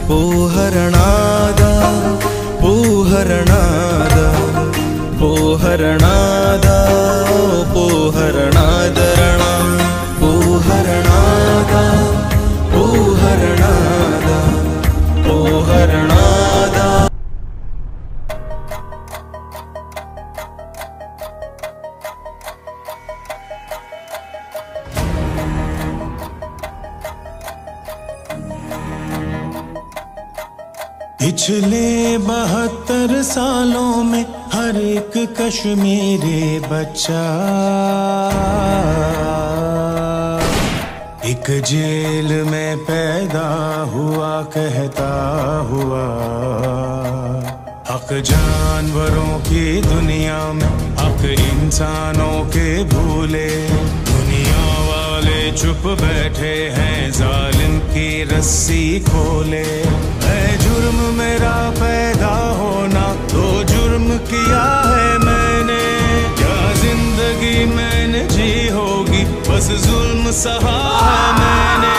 ಪೋಹರಣಾದ ಪೋಹರಣಾದ ಪೋಹರಣಾದ ಪೋಹರಣಾದರಣ ಪೋಹರಣಾದ ಪೋಹರಣಾದ ಪೋಹರಣಾದ पिछले 72 सालों में हर एक कश्मीरी बच्चा एक जेल में पैदा हुआ कहता हुआ हक जानवरों की दुनिया में हक इंसानों के भूले दुनिया वाले चुप बैठे हैं जालिम की रस्सी खोले। जुर्म मेरा पैदा होना तो जुर्म किया है मैंने क्या जिंदगी मैंने जी होगी बस जुल्म सहा है मैंने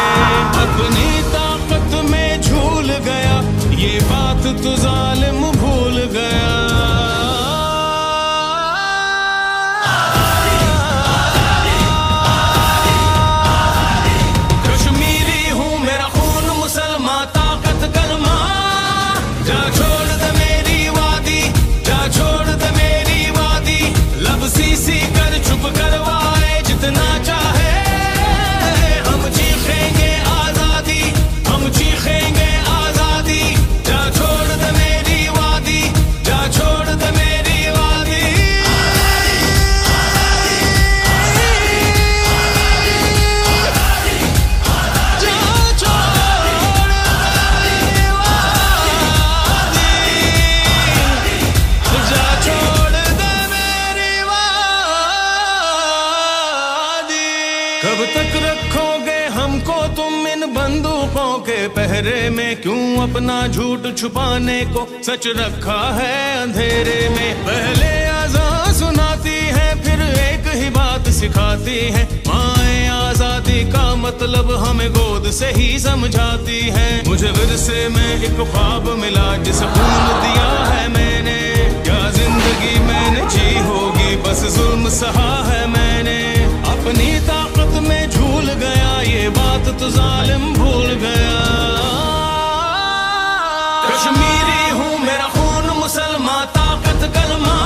अपनी ताकत में झूल गया ये बात तो जालिम भूल गया। कश्मीरी हूँ मेरा खून मुसलमान ताकत कलमा जा छोड़ दे मेरी वादी जा छोड़ दे मेरी वादी लब सी कर चुप करवाए जितना चाहे हम चीखेंगे आजादी हम चीखेंगे आजादी जा छोड़ दे मेरी वादी जा छोड़ दे मेरी वादी। कब तक रखोगे हमको तुम इन बंदूकों के पहरे में क्यों अपना झूठ छुपाने को सच रखा है अंधेरे में। पहले आज़ाद सुनाती है फिर एक ही बात सिखाती है माए आजादी का मतलब हमें गोद से ही समझाती है। मुझे विरसे में एक ख्वाब मिला जिस खून दिया है मैंने क्या जिंदगी मैंने जी होगी बस जुल्म सहा है मैंने अपनी ताकत में झूल गया ये बात तो जालिम भूल गया। कश्मीरी हूँ मेरा खून मुसलमान ताकत कलमा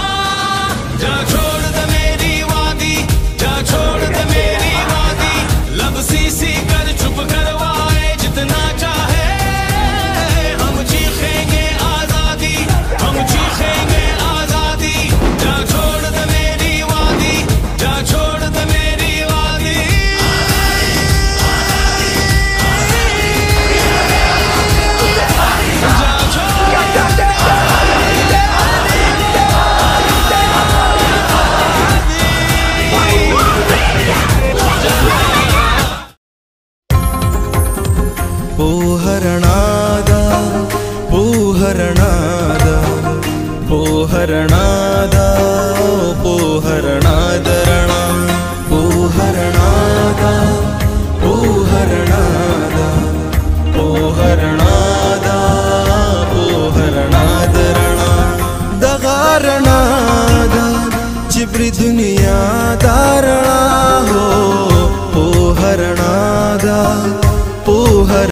जा छोड़ दे मेरी वादी जा छोड़ दे मेरी वादी लब सी कर चुप करवाए जितना चाहे हम चीखेंगे आजादी हम चीखेंगे आजादी जा छोड़ दे मेरी वादी जा छोड़ दे मेरी वादी। ಪೋಹರಣಾದ ಪೋಹರಣಾದ ಪೋಹರಣಾದ ಪೋಹರ